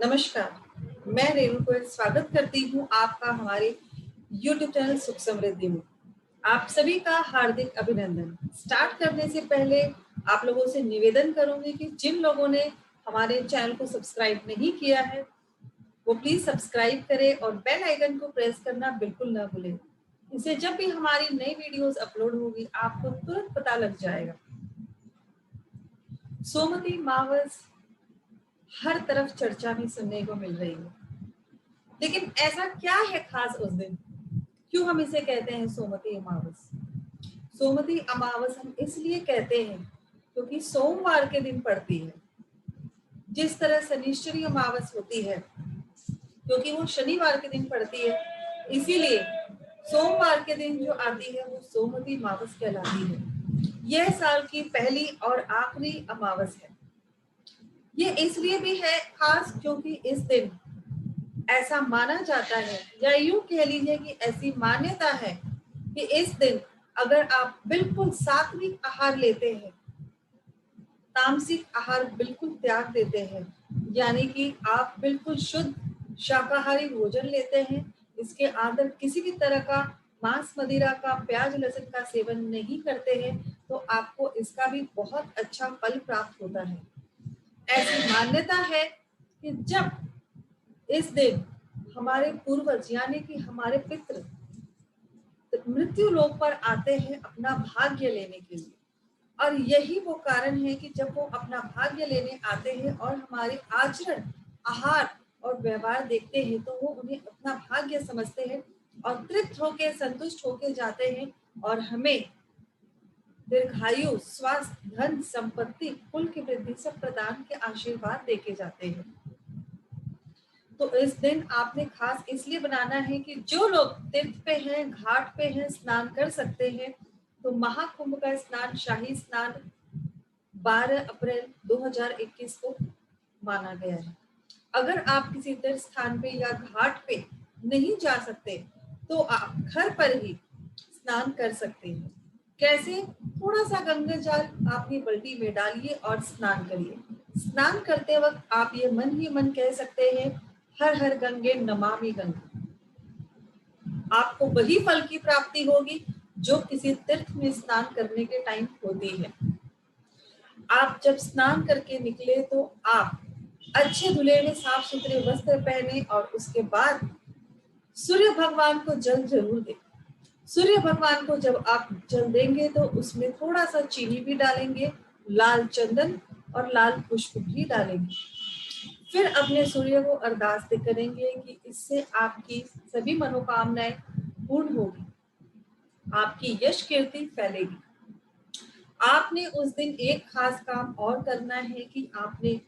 नमस्कार, मैं रेणु को स्वागत करती हूँ आपका हमारे YouTube चैनल सुख समृद्धि में। आप सभी का हार्दिक अभिनंदन। स्टार्ट करने से पहले आप लोगों से निवेदन करूंगी कि जिन लोगों ने हमारे चैनल को सब्सक्राइब नहीं किया है वो प्लीज सब्सक्राइब करें और बेल आइकन को प्रेस करना बिल्कुल ना भूलें। इससे जब भी हमारी नई वीडियोस अपलोड होगी आपको तुरंत पता लग जाएगा। सोमवती अमावस हर तरफ चर्चा में सुनने को मिल रही है, लेकिन ऐसा क्या है खास उस दिन? क्यों हम इसे कहते हैं सोमवती अमावस? सोमवती अमावस हम इसलिए कहते हैं क्योंकि सोमवार के दिन पड़ती है। जिस तरह शनिश्चरी अमावस होती है क्योंकि वो शनिवार के दिन पड़ती है, इसीलिए सोमवार के दिन जो आती है वो सोमवती अमावस कहलाती है। यह साल की पहली और आखिरी अमावस है। ये इसलिए भी है खास क्योंकि इस दिन ऐसा माना जाता है, या यूं कह लीजिए कि ऐसी मान्यता है कि इस दिन अगर आप बिल्कुल सात्विक आहार लेते हैं, तामसिक आहार बिल्कुल त्याग देते हैं, यानी कि आप बिल्कुल शुद्ध शाकाहारी भोजन लेते हैं, इसके अंदर किसी भी तरह का मांस मदिरा का प्याज लहसुन का सेवन नहीं करते हैं, तो आपको इसका भी बहुत अच्छा फल प्राप्त होता है। ऐसी मान्यता है कि जब इस दिन हमारे पूर्वज यानी कि हमारे पितृ मृत्यु लोक पर आते हैं अपना भाग्य लेने के लिए, और यही वो कारण है कि जब वो अपना भाग्य लेने आते हैं और हमारे आचरण, आहार और व्यवहार देखते हैं तो वो उन्हें अपना भाग्य समझते हैं और तृप्त होके संतुष्ट होके जाते हैं और हमें दीर्घायु, स्वास्थ्य, धन, संपत्ति, कुल की वृद्धि सब प्रदान के आशीर्वाद देके जाते हैं। तो इस दिन आपने खास इसलिए बनाना है कि जो लोग तीर्थ पे हैं, घाट पे हैं, स्नान कर सकते हैं, तो महाकुंभ का स्नान, शाही स्नान 12 अप्रैल 2021 को माना गया है। अगर आप किसी तीर्थ स्थान पे या घाट पे नहीं जा सकते तो आप घर पर ही स्नान कर सकते हैं। कैसे? थोड़ा सा गंगा जल अपनी बाल्टी में डालिए और स्नान करिए। स्नान करते वक्त आप ये मन ही मन कह सकते हैं, हर हर गंगे नमामि गंगे। आपको वही फल की प्राप्ति होगी जो किसी तीर्थ में स्नान करने के टाइम होती है। आप जब स्नान करके निकले तो आप अच्छे धुले में साफ सुथरे वस्त्र पहने और उसके बाद सूर्य भगवान को जल जरूर दें। सूर्य भगवान को जब आप जल देंगे तो उसमें थोड़ा सा चीनी भी डालेंगे, लाल चंदन और लाल पुष्प भी डालेंगे। फिर अपने सूर्य को अरदास करेंगे कि इससे आपकी सभी मनोकामनाएं पूर्ण होगी, आपकी यश कीर्ति फैलेगी। आपने उस दिन एक खास काम और करना है कि आपने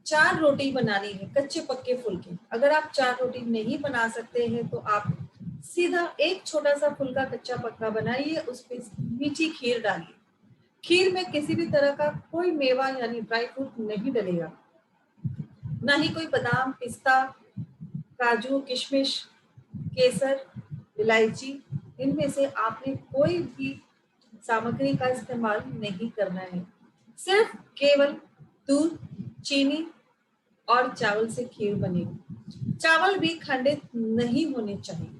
4 रोटी बनानी है, कच्चे पक्के फुलके। अगर आप 4 रोटी नहीं बना सकते हैं तो आप सीधा एक छोटा सा फुलका कच्चा पक्का बनाइए, उस पे मीठी खीर डालिए। खीर में किसी भी तरह का कोई मेवा यानी ड्राई फ्रूट नहीं डलेगा, ना ही कोई बादाम, पिस्ता, काजू, किशमिश, केसर, इलायची, इनमें से आपने कोई भी सामग्री का इस्तेमाल नहीं करना है। सिर्फ केवल दूध, चीनी और चावल से खीर बनेगी। चावल भी खंडित नहीं होने चाहिए।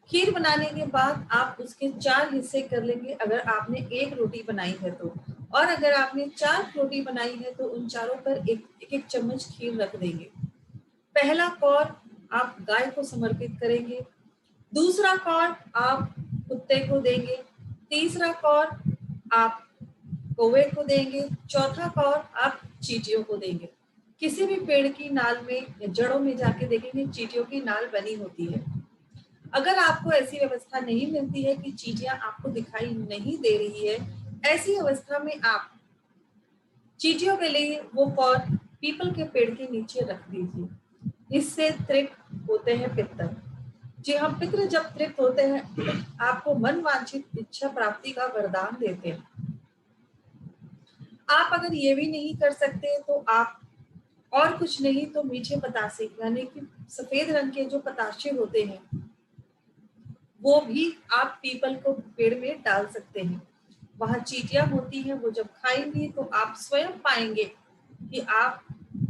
खीर बनाने के बाद आप उसके 4 हिस्से कर लेंगे अगर आपने 1 रोटी बनाई है तो, और अगर आपने 4 रोटी बनाई है तो उन चारों पर एक एक चम्मच खीर रख देंगे। पहला कौर आप गाय को समर्पित करेंगे, दूसरा कौर आप कुत्ते को देंगे, तीसरा कौर आप कौवे को देंगे, चौथा कौर आप चींटियों को देंगे। किसी भी पेड़ की नाल में या जड़ों में जाके देखेंगे चींटियों की नाल बनी होती है। अगर आपको ऐसी व्यवस्था नहीं मिलती है कि चींटियां आपको दिखाई नहीं दे रही है, ऐसी अवस्था में आप चींटियों के लिए वो कौर पीपल के पेड़ के नीचे रख दीजिए। इससे तृप्त होते हैं पितर। जी हाँ, पितृ जब तृप्त होते हैं आपको मन वांछित इच्छा प्राप्ति का वरदान देते हैं। आप अगर ये भी नहीं कर सकते तो आप और कुछ नहीं तो मीठे पतासे यानी कि सफेद रंग के जो पताशे होते हैं वो भी आप पीपल को पेड़ में डाल सकते हैं। वहां चींटियां होती हैं, वो जब खाएंगी तो आप स्वयं पाएंगे कि आप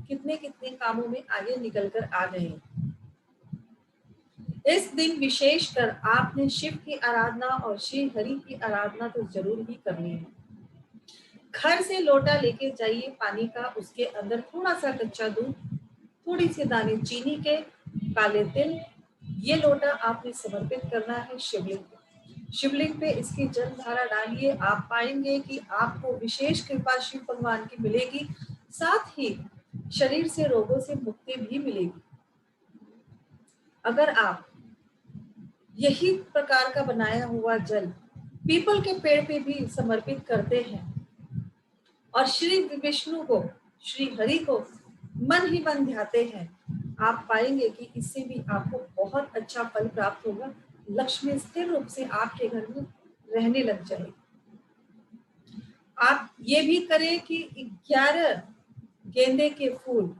कितने कितने कामों में आगे निकल कर आ गए हैं। इस दिन विशेषकर आपने शिव की आराधना और श्री हरि की आराधना तो जरूर ही करनी है। घर से लोटा लेके जाइए पानी का, उसके अंदर थोड़ा सा कच्चा दूध, थोड़ी सी दाने चीनी के, काले तिल, ये लोटा आपने समर्पित करना है शिवलिंग पे। शिवलिंग पे इसकी जल धारा डालिए। आप पाएंगे कि आपको विशेष कृपा शिव भगवान की मिलेगी, साथ ही शरीर से रोगों से मुक्ति भी मिलेगी। अगर आप यही प्रकार का बनाया हुआ जल पीपल के पेड़ पे भी समर्पित करते हैं और श्री विष्णु को, श्री हरि को मन ही मन ध्याते हैं, आप पाएंगे कि इससे भी आपको बहुत अच्छा फल प्राप्त होगा। लक्ष्मी स्थिर रूप से आपके घर में रहने लग जाएगी। आप ये भी करें कि 11 गेंदे के फूल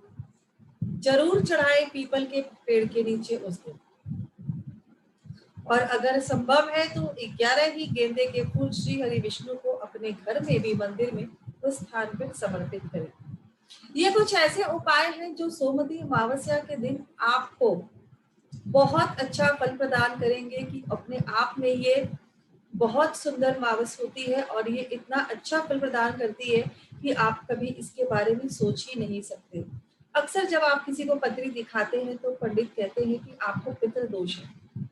जरूर चढ़ाए पीपल के पेड़ के नीचे उस दिन, और अगर संभव है तो 11 ही गेंदे के फूल श्री हरि विष्णु को अपने घर में भी, मंदिर में उस स्थान पर समर्पित करें। ये कुछ ऐसे उपाय हैं जो सोमवती अमावस्या के दिन आपको बहुत अच्छा फल प्रदान करेंगे कि अपने आप में ये बहुत सुंदर अमावस होती है और ये इतना अच्छा फल प्रदान करती है कि आप कभी इसके बारे में सोच ही नहीं सकते। अक्सर जब आप किसी को पत्री दिखाते हैं तो पंडित कहते हैं कि आपको पितृ दोष है।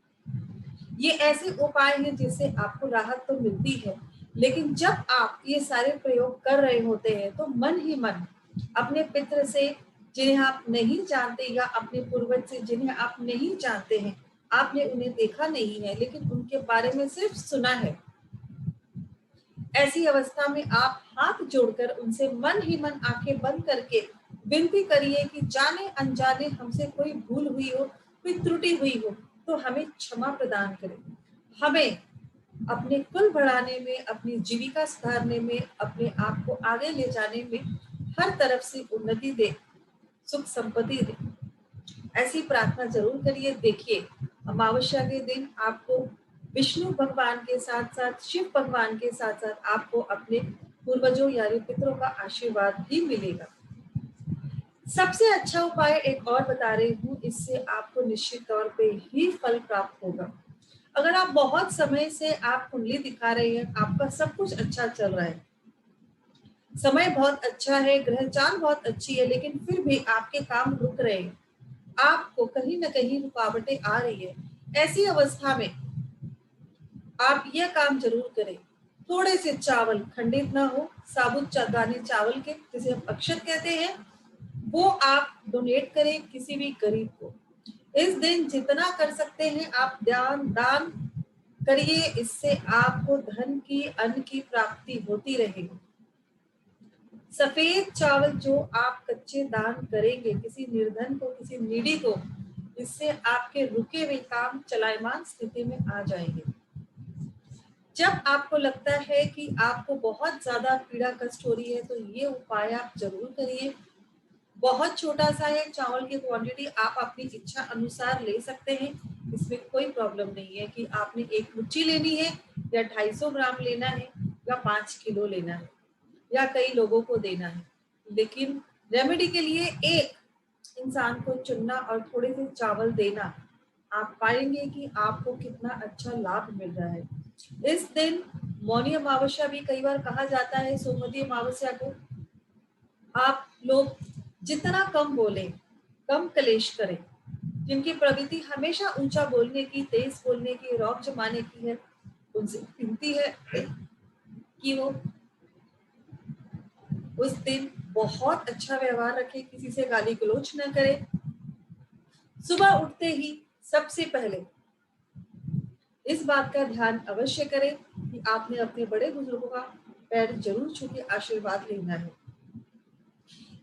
ये ऐसे उपाय हैं जिससे आपको राहत तो मिलती है, लेकिन जब आप ये सारे प्रयोग कर रहे होते हैं तो मन ही मन अपने पितृ से, जिन्हें आप नहीं जानते, या अपने पूर्वज से जिन्हें आप नहीं जानते हैं, आपने उन्हें देखा नहीं है लेकिन उनके बारे में सिर्फ सुना है, ऐसी अवस्था में आप हाथ जोड़कर उनसे मन ही मन आंखें बंद करके विनती करिए कि जाने अनजाने हमसे कोई भूल हुई हो, कोई त्रुटि हुई हो तो हमें क्षमा प्रदान करें। हमें अपने कुल बढ़ाने में, अपनी जीविका सुधारने में, अपने आप को आगे ले जाने में हर तरफ से उन्नति दे, सुख संपत्ति दे, ऐसी प्रार्थना जरूर करिए। देखिए, अमावस्या के दिन आपको विष्णु भगवान के साथ साथ शिव भगवान के साथ साथ आपको अपने पूर्वजों यानी पितरों का आशीर्वाद भी मिलेगा। सबसे अच्छा उपाय एक और बता रही हूँ, इससे आपको निश्चित तौर पे ही फल प्राप्त होगा। अगर आप बहुत समय से आप कुंडली दिखा रहे हैं, आपका सब कुछ अच्छा चल रहा है, समय बहुत अच्छा है, ग्रहचार बहुत अच्छी है, लेकिन फिर भी आपके काम रुक रहे हैं, आपको कहीं ना कहीं रुकावटें आ रही है, ऐसी अवस्था में आप यह काम जरूर करें। थोड़े से चावल, खंडित ना हो, साबुत दाने चावल के, जिसे हम अक्षत कहते हैं, वो आप डोनेट करें किसी भी गरीब को। इस दिन जितना कर सकते हैं आप दान करिए, इससे आपको धन की, अन्न की प्राप्ति होती रहेगी। सफेद चावल जो आप कच्चे दान करेंगे किसी निर्धन को, किसी नीडी को, इससे आपके रुके हुए काम चलायमान स्थिति में आ जाएंगे। जब आपको लगता है कि आपको बहुत ज्यादा पीड़ा कष्ट हो रही है तो ये उपाय आप जरूर करिए। बहुत छोटा सा है, चावल की क्वांटिटी आप अपनी इच्छा अनुसार ले सकते हैं, इसमें कोई प्रॉब्लम नहीं है कि आपने 1 मुट्ठी लेनी है या 250 ग्राम लेना है या 5 किलो लेना है या कई लोगों को देना है, लेकिन रेमेडी के लिए एक इंसान को चुनना और थोड़े से चावल देना, आप पाएंगे कि आपको कितना अच्छा लाभ मिल रहा है। इस दिन मौनी अमावस्या भी कई बार कहा जाता है सोमवती अमावस्या को। आप लोग जितना कम बोलें, कम कलेश करें, जिनकी प्रवृत्ति हमेशा ऊंचा बोलने की, तेज बोलने की, रौब जमाने की है, उनसे विनती है कि वो उस दिन बहुत अच्छा व्यवहार रखे, किसी से गाली गलौज न करे। सुबह उठते ही सबसे पहले इस बात का ध्यान अवश्य करें कि आपने अपने बड़े बुजुर्गों का पैर जरूर छू के आशीर्वाद लेना है।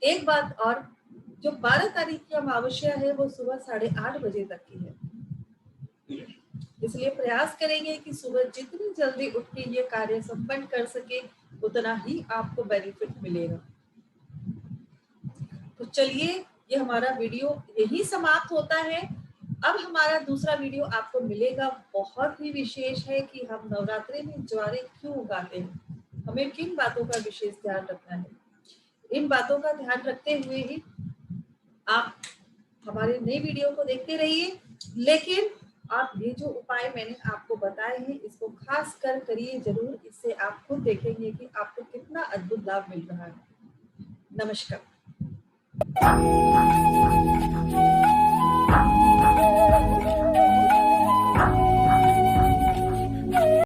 एक बात और, जो 12 तारीख की अमावस्या है वो सुबह 8:30 बजे तक की है, इसलिए प्रयास करेंगे कि सुबह जितनी जल्दी उठ के ये कार्य संपन्न कर सके उतना ही आपको बेनिफिट मिलेगा। तो चलिए, ये हमारा वीडियो यही समाप्त होता है। अब हमारा दूसरा वीडियो आपको मिलेगा, बहुत ही विशेष है कि हम नवरात्रि में ज्वारे क्यों उगाते हैं, हमें किन बातों का विशेष ध्यान रखना है। इन बातों का ध्यान रखते हुए ही आप हमारे नई वीडियो को देखते रहिए, लेकिन आप ये जो उपाय मैंने आपको बताए हैं इसको खास कर करिए जरूर। इससे आप खुद देखेंगे कि आपको कितना अद्भुत लाभ मिल रहा है। नमस्कार।